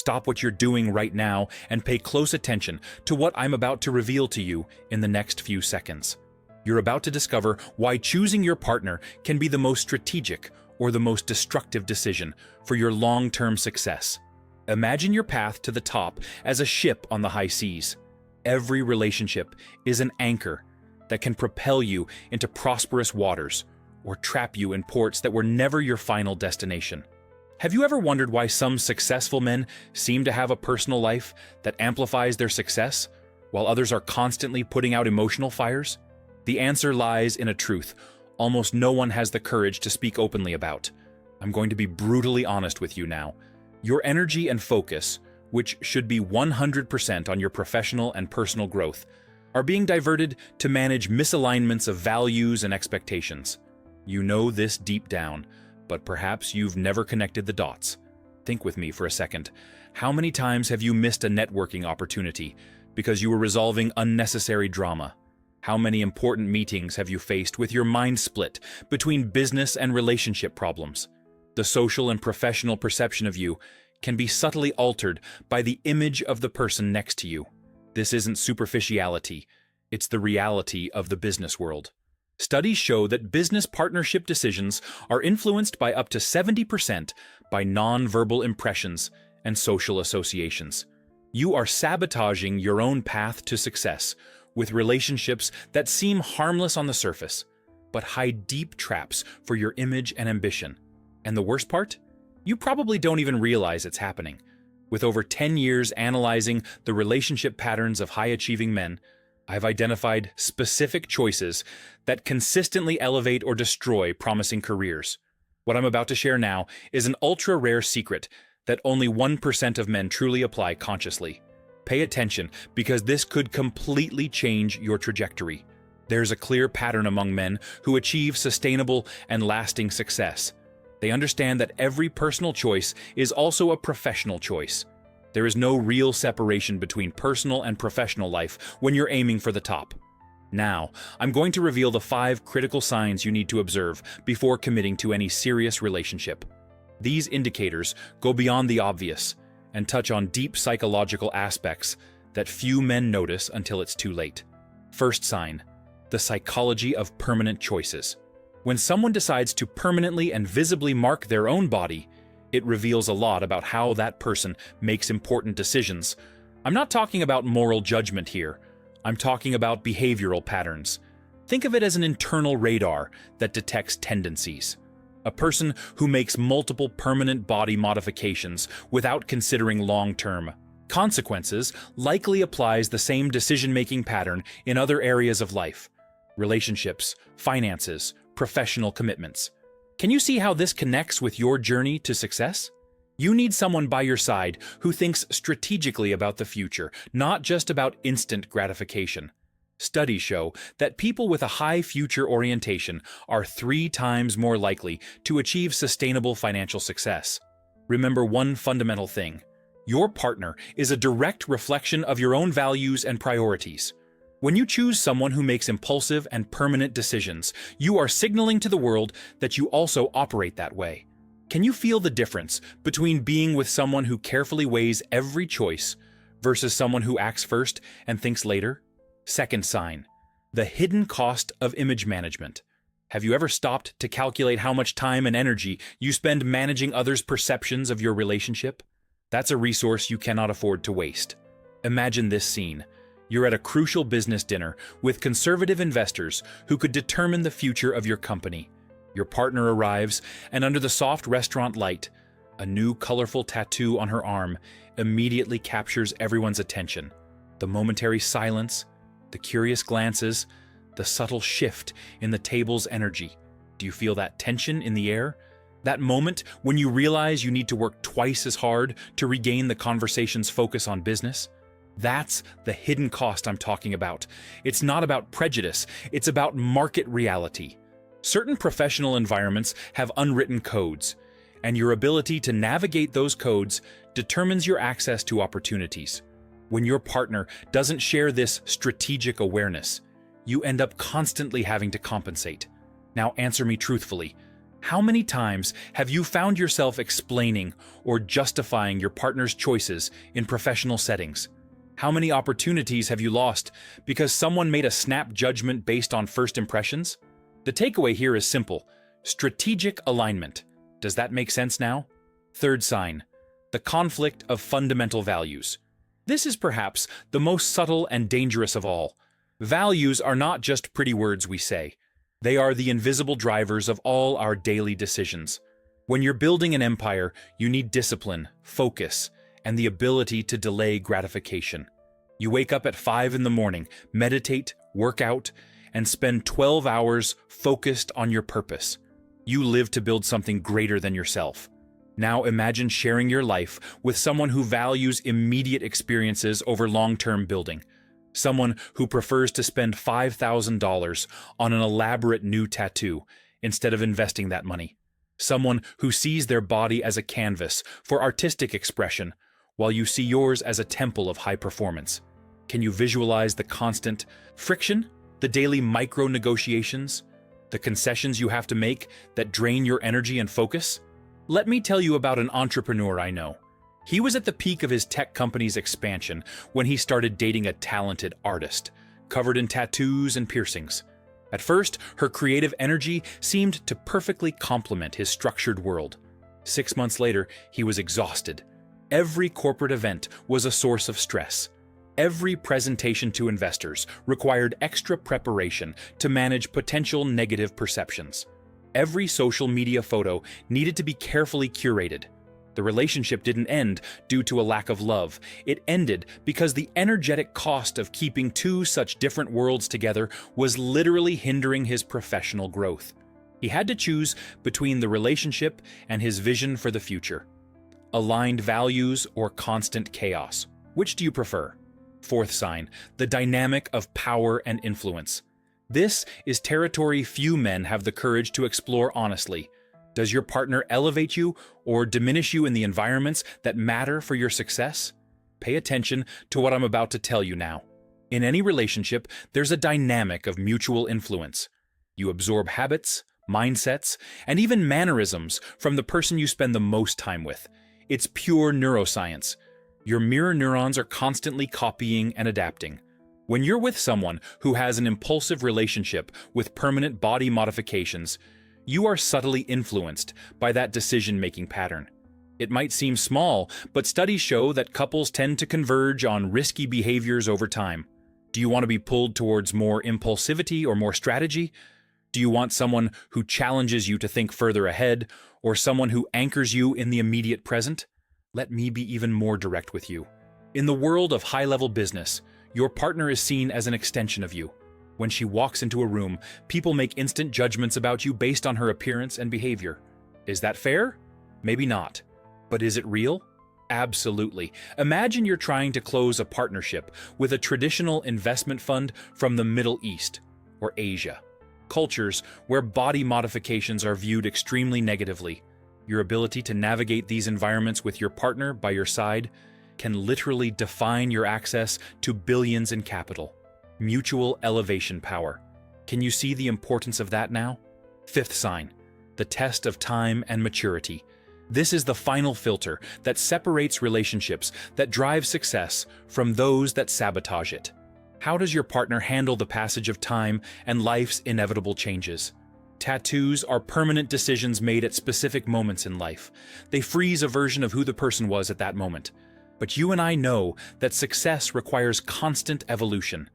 Stop what you're doing right now and pay close attention to what I'm about to reveal to you in the next few seconds. You're about to discover why choosing your partner can be the most strategic or the most destructive decision for your long-term success. Imagine your path to the top as a ship on the high seas. Every relationship is an anchor that can propel you into prosperous waters or trap you in ports that were never your final destination. Have you ever wondered why some successful men seem to have a personal life that amplifies their success, while others are constantly putting out emotional fires? The answer lies in a truth almost no one has the courage to speak openly about. I'm going to be brutally honest with you now. Your energy and focus, which should be 100% on your professional and personal growth, are being diverted to manage misalignments of values and expectations. You know this deep down, but perhaps you've never connected the dots. Think with me for a second. How many times have you missed a networking opportunity because you were resolving unnecessary drama? How many important meetings have you faced with your mind split between business and relationship problems? The social and professional perception of you can be subtly altered by the image of the person next to you. This isn't superficiality, it's the reality of the business world. Studies show that business partnership decisions are influenced by up to 70% by non-verbal impressions and social associations. You are sabotaging your own path to success with relationships that seem harmless on the surface, but hide deep traps for your image and ambition. And the worst part? You probably don't even realize it's happening. With over 10 years analyzing the relationship patterns of high-achieving men, I've identified specific choices that consistently elevate or destroy promising careers. What I'm about to share now is an ultra-rare secret that only 1% of men truly apply consciously. Pay attention, because this could completely change your trajectory. There's a clear pattern among men who achieve sustainable and lasting success. They understand that every personal choice is also a professional choice. There is no real separation between personal and professional life when you're aiming for the top. Now, I'm going to reveal the 5 critical signs you need to observe before committing to any serious relationship. These indicators go beyond the obvious and touch on deep psychological aspects that few men notice until it's too late. First sign: the psychology of permanent choices. When someone decides to permanently and visibly mark their own body, it reveals a lot about how that person makes important decisions. I'm not talking about moral judgment here. I'm talking about behavioral patterns. Think of it as an internal radar that detects tendencies. A person who makes multiple permanent body modifications without considering long-term consequences likely applies the same decision-making pattern in other areas of life: relationships, finances, professional commitments. Can you see how this connects with your journey to success? You need someone by your side who thinks strategically about the future, not just about instant gratification. Studies show that people with a high future orientation are 3 times more likely to achieve sustainable financial success. Remember one fundamental thing: your partner is a direct reflection of your own values and priorities. When you choose someone who makes impulsive and permanent decisions, you are signaling to the world that you also operate that way. Can you feel the difference between being with someone who carefully weighs every choice versus someone who acts first and thinks later? Second sign: the hidden cost of image management. Have you ever stopped to calculate how much time and energy you spend managing others' perceptions of your relationship? That's a resource you cannot afford to waste. Imagine this scene. You're at a crucial business dinner with conservative investors who could determine the future of your company. Your partner arrives, and under the soft restaurant light, a new colorful tattoo on her arm immediately captures everyone's attention. The momentary silence, the curious glances, the subtle shift in the table's energy. Do you feel that tension in the air? That moment when you realize you need to work twice as hard to regain the conversation's focus on business? That's the hidden cost I'm talking about. It's not about prejudice, it's about market reality. Certain professional environments have unwritten codes, and your ability to navigate those codes determines your access to opportunities. When your partner doesn't share this strategic awareness, you end up constantly having to compensate. Now answer me truthfully. How many times have you found yourself explaining or justifying your partner's choices in professional settings? How many opportunities have you lost because someone made a snap judgment based on first impressions? The takeaway here is simple: strategic alignment. Does that make sense now? Third sign: the conflict of fundamental values. This is perhaps the most subtle and dangerous of all. Values are not just pretty words we say. They are the invisible drivers of all our daily decisions. When you're building an empire, you need discipline, focus, and the ability to delay gratification. You wake up at 5 in the morning, meditate, work out, and spend 12 hours focused on your purpose. You live to build something greater than yourself. Now imagine sharing your life with someone who values immediate experiences over long-term building. Someone who prefers to spend $5,000 on an elaborate new tattoo instead of investing that money. Someone who sees their body as a canvas for artistic expression, while you see yours as a temple of high performance. Can you visualize the constant friction, the daily micro-negotiations, the concessions you have to make that drain your energy and focus? Let me tell you about an entrepreneur I know. He was at the peak of his tech company's expansion when he started dating a talented artist, covered in tattoos and piercings. At first, her creative energy seemed to perfectly complement his structured world. 6 months later, he was exhausted. Every corporate event was a source of stress. Every presentation to investors required extra preparation to manage potential negative perceptions. Every social media photo needed to be carefully curated. The relationship didn't end due to a lack of love. It ended because the energetic cost of keeping two such different worlds together was literally hindering his professional growth. He had to choose between the relationship and his vision for the future. Aligned values or constant chaos? Which do you prefer? Fourth sign: the dynamic of power and influence. This is territory few men have the courage to explore honestly. Does your partner elevate you or diminish you in the environments that matter for your success? Pay attention to what I'm about to tell you now. In any relationship, there's a dynamic of mutual influence. You absorb habits, mindsets, and even mannerisms from the person you spend the most time with. It's pure neuroscience. Your mirror neurons are constantly copying and adapting. When you're with someone who has an impulsive relationship with permanent body modifications, you are subtly influenced by that decision-making pattern. It might seem small, but studies show that couples tend to converge on risky behaviors over time. Do you want to be pulled towards more impulsivity or more strategy? Do you want someone who challenges you to think further ahead, or someone who anchors you in the immediate present? Let me be even more direct with you. In the world of high-level business, your partner is seen as an extension of you. When she walks into a room, people make instant judgments about you based on her appearance and behavior. Is that fair? Maybe not. But is it real? Absolutely. Imagine you're trying to close a partnership with a traditional investment fund from the Middle East or Asia. Cultures where body modifications are viewed extremely negatively. Your ability to navigate these environments with your partner by your side can literally define your access to billions in capital. Mutual elevation power. Can you see the importance of that now? Fifth sign: the test of time and maturity. This is the final filter that separates relationships that drive success from those that sabotage it. How does your partner handle the passage of time and life's inevitable changes? Tattoos are permanent decisions made at specific moments in life. They freeze a version of who the person was at that moment. But you and I know that success requires constant evolution,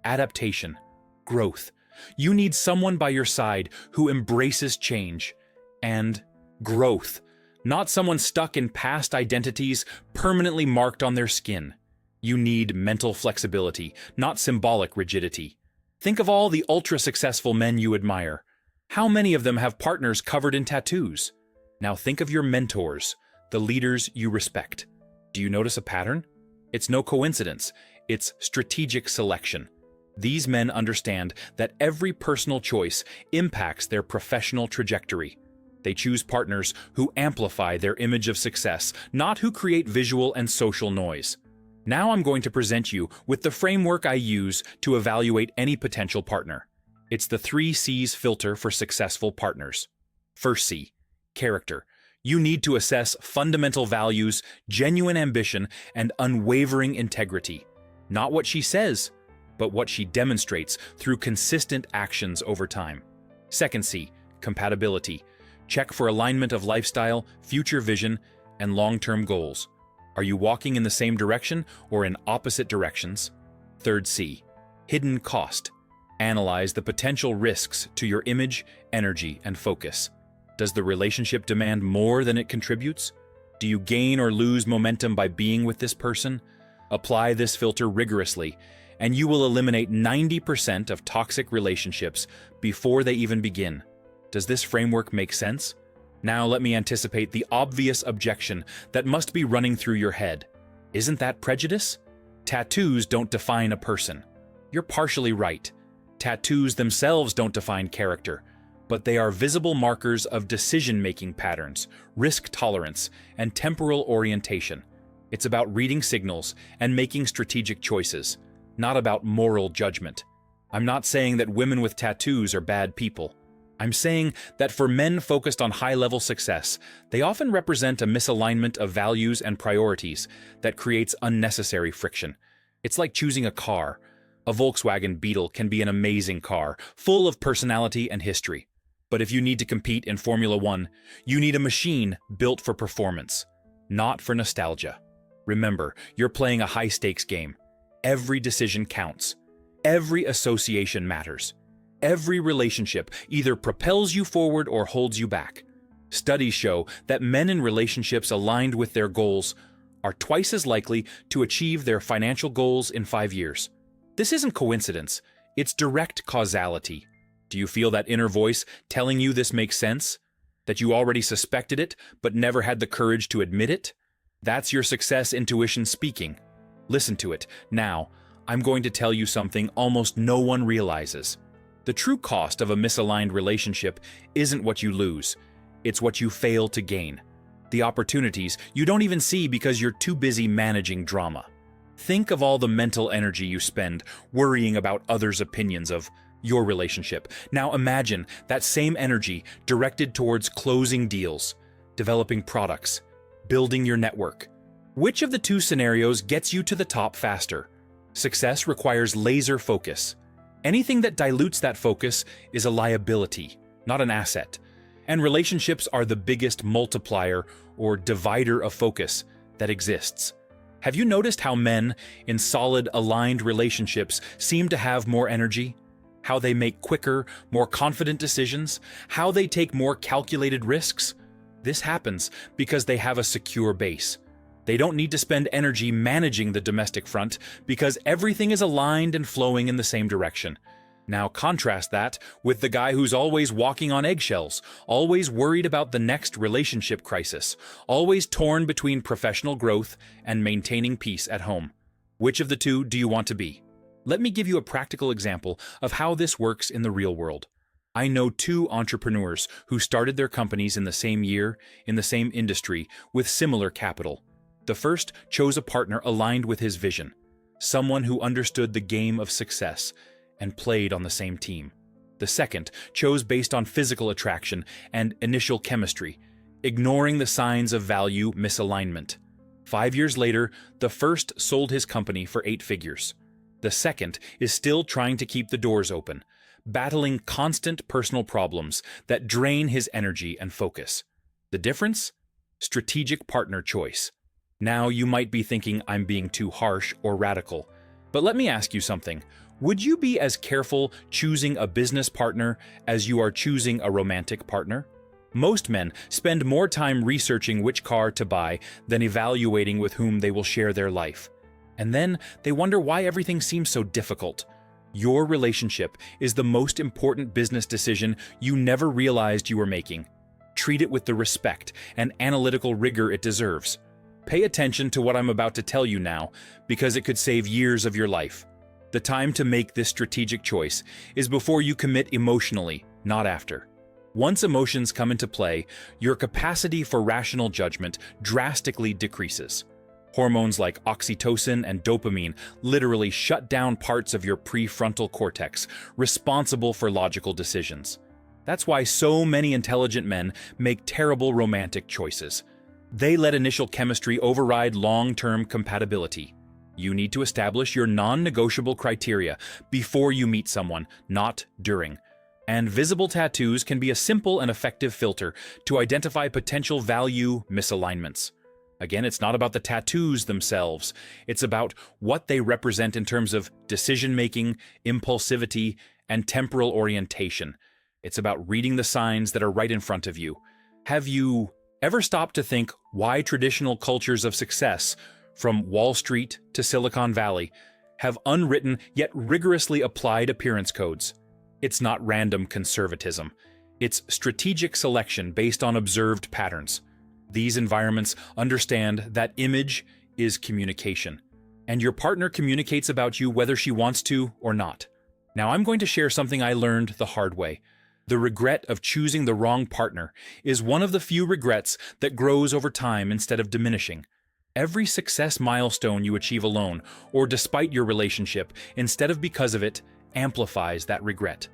adaptation, growth. You need someone by your side who embraces change and growth, not someone stuck in past identities permanently marked on their skin. You need mental flexibility, not symbolic rigidity. Think of all the ultra-successful men you admire. How many of them have partners covered in tattoos? Now think of your mentors, the leaders you respect. Do you notice a pattern? It's no coincidence. It's strategic selection. These men understand that every personal choice impacts their professional trajectory. They choose partners who amplify their image of success, not who create visual and social noise. Now I'm going to present you with the framework I use to evaluate any potential partner. It's the 3 C's filter for successful partners. First C, character. You need to assess fundamental values, genuine ambition, and unwavering integrity. Not what she says, but what she demonstrates through consistent actions over time. Second C, compatibility. Check for alignment of lifestyle, future vision, and long-term goals. Are you walking in the same direction or in opposite directions? Third C, hidden cost. Analyze the potential risks to your image, energy, and focus. Does the relationship demand more than it contributes? Do you gain or lose momentum by being with this person? Apply this filter rigorously, and you will eliminate 90% of toxic relationships before they even begin. Does this framework make sense? Now let me anticipate the obvious objection that must be running through your head. Isn't that prejudice? Tattoos don't define a person. You're partially right. Tattoos themselves don't define character, but they are visible markers of decision-making patterns, risk tolerance, and temporal orientation. It's about reading signals and making strategic choices, not about moral judgment. I'm not saying that women with tattoos are bad people. I'm saying that for men focused on high-level success, they often represent a misalignment of values and priorities that creates unnecessary friction. It's like choosing a car. A Volkswagen Beetle can be an amazing car, full of personality and history. But if you need to compete in Formula One, you need a machine built for performance, not for nostalgia. Remember, you're playing a high-stakes game. Every decision counts. Every association matters. Every relationship either propels you forward or holds you back. Studies show that men in relationships aligned with their goals are twice as likely to achieve their financial goals in 5 years. This isn't coincidence, it's direct causality. Do you feel that inner voice telling you this makes sense? That you already suspected it, but never had the courage to admit it? That's your success intuition speaking. Listen to it. Now, I'm going to tell you something almost no one realizes. The true cost of a misaligned relationship isn't what you lose, it's what you fail to gain. The opportunities you don't even see because you're too busy managing drama. Think of all the mental energy you spend worrying about others' opinions of your relationship. Now imagine that same energy directed towards closing deals, developing products, building your network. Which of the two scenarios gets you to the top faster? Success requires laser focus. Anything that dilutes that focus is a liability, not an asset. And relationships are the biggest multiplier or divider of focus that exists. Have you noticed how men in solid, aligned relationships seem to have more energy? How they make quicker, more confident decisions? How they take more calculated risks? This happens because they have a secure base. They don't need to spend energy managing the domestic front because everything is aligned and flowing in the same direction. Now contrast that with the guy who's always walking on eggshells, always worried about the next relationship crisis, always torn between professional growth and maintaining peace at home. Which of the two do you want to be? Let me give you a practical example of how this works in the real world. I know 2 entrepreneurs who started their companies in the same year, in the same industry, with similar capital. The first chose a partner aligned with his vision, someone who understood the game of success and played on the same team. The second chose based on physical attraction and initial chemistry, ignoring the signs of value misalignment. 5 years later, the first sold his company for 8 figures. The second is still trying to keep the doors open, battling constant personal problems that drain his energy and focus. The difference? Strategic partner choice. Now you might be thinking I'm being too harsh or radical, but let me ask you something. Would you be as careful choosing a business partner as you are choosing a romantic partner? Most men spend more time researching which car to buy than evaluating with whom they will share their life. And then they wonder why everything seems so difficult. Your relationship is the most important business decision you never realized you were making. Treat it with the respect and analytical rigor it deserves. Pay attention to what I'm about to tell you now, because it could save years of your life. The time to make this strategic choice is before you commit emotionally, not after. Once emotions come into play, your capacity for rational judgment drastically decreases. Hormones like oxytocin and dopamine literally shut down parts of your prefrontal cortex, responsible for logical decisions. That's why so many intelligent men make terrible romantic choices. They let initial chemistry override long-term compatibility. You need to establish your non-negotiable criteria before you meet someone, not during. And visible tattoos can be a simple and effective filter to identify potential value misalignments. Again, it's not about the tattoos themselves. It's about what they represent in terms of decision-making, impulsivity, and temporal orientation. It's about reading the signs that are right in front of you. Have you ever stopped to think why traditional cultures of success, from Wall Street to Silicon Valley, have unwritten yet rigorously applied appearance codes? It's not random conservatism. It's strategic selection based on observed patterns. These environments understand that image is communication, and your partner communicates about you whether she wants to or not. Now, I'm going to share something I learned the hard way. The regret of choosing the wrong partner is one of the few regrets that grows over time instead of diminishing. Every success milestone you achieve alone, or despite your relationship, instead of because of it, amplifies that regret.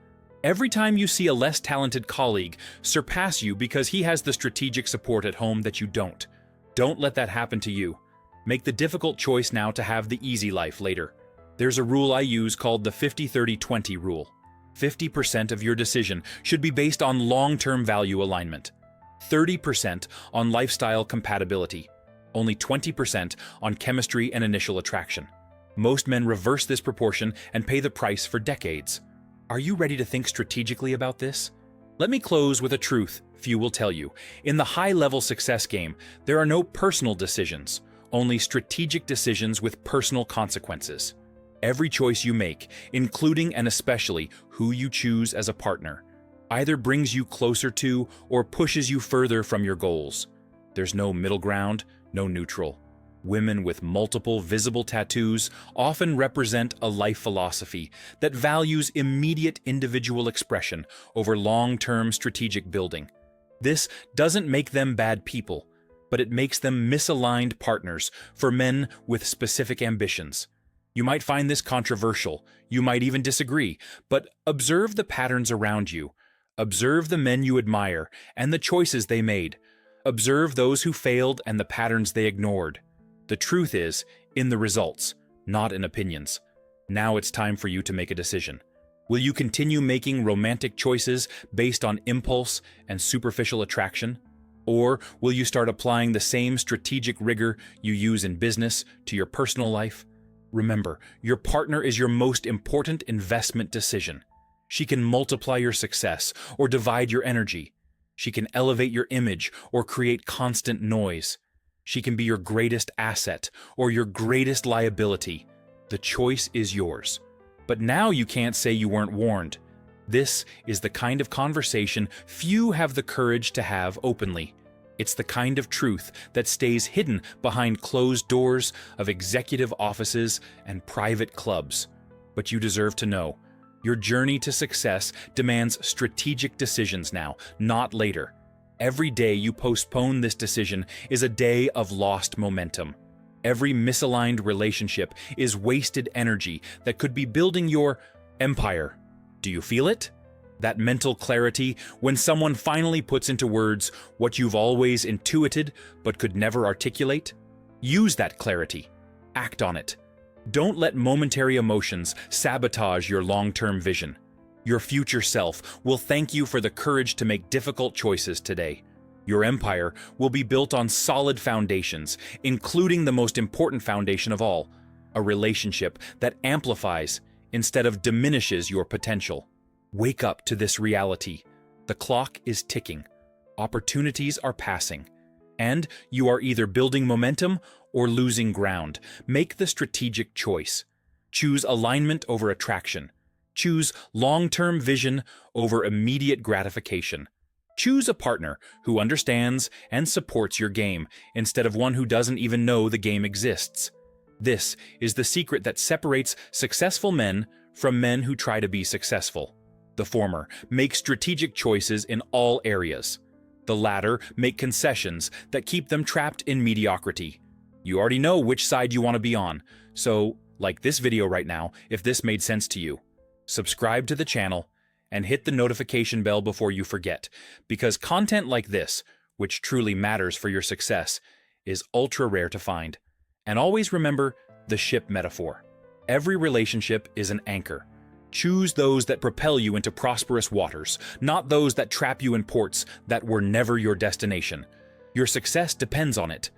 Every time you see a less talented colleague surpass you because he has the strategic support at home that you don't let that happen to you. Make the difficult choice now to have the easy life later. There's a rule I use called the 50-30-20 rule. 50% of your decision should be based on long-term value alignment, 30% on lifestyle compatibility, only 20% on chemistry and initial attraction. Most men reverse this proportion and pay the price for decades. Are you ready to think strategically about this? Let me close with a truth few will tell you. In the high-level success game, there are no personal decisions, only strategic decisions with personal consequences. Every choice you make, including and especially who you choose as a partner, either brings you closer to or pushes you further from your goals. There's no middle ground, no neutral. Women with multiple visible tattoos often represent a life philosophy that values immediate individual expression over long-term strategic building. This doesn't make them bad people, but it makes them misaligned partners for men with specific ambitions. You might find this controversial, you might even disagree, but observe the patterns around you. Observe the men you admire and the choices they made. Observe those who failed and the patterns they ignored. The truth is in the results, not in opinions. Now it's time for you to make a decision. Will you continue making romantic choices based on impulse and superficial attraction? Or will you start applying the same strategic rigor you use in business to your personal life? Remember, your partner is your most important investment decision. She can multiply your success or divide your energy. She can elevate your image or create constant noise. She can be your greatest asset or your greatest liability. The choice is yours. But now you can't say you weren't warned. This is the kind of conversation few have the courage to have openly. It's the kind of truth that stays hidden behind closed doors of executive offices and private clubs. But you deserve to know. Your journey to success demands strategic decisions now, not later. Every day you postpone this decision is a day of lost momentum. Every misaligned relationship is wasted energy that could be building your empire. Do you feel it? That mental clarity when someone finally puts into words what you've always intuited but could never articulate? Use that clarity. Act on it. Don't let momentary emotions sabotage your long-term vision. Your future self will thank you for the courage to make difficult choices today. Your empire will be built on solid foundations, including the most important foundation of all, a relationship that amplifies instead of diminishes your potential. Wake up to this reality. The clock is ticking. Opportunities are passing. And you are either building momentum or losing ground. Make the strategic choice. Choose alignment over attraction. Choose long-term vision over immediate gratification. Choose a partner who understands and supports your game instead of one who doesn't even know the game exists. This is the secret that separates successful men from men who try to be successful. The former make strategic choices in all areas. The latter make concessions that keep them trapped in mediocrity. You already know which side you want to be on, so like this video right now if this made sense to you. Subscribe to the channel and hit the notification bell before you forget, because content like this, which truly matters for your success, is ultra rare to find. And always remember the ship metaphor. Every relationship is an anchor. Choose those that propel you into prosperous waters, not those that trap you in ports that were never your destination. Your success depends on it,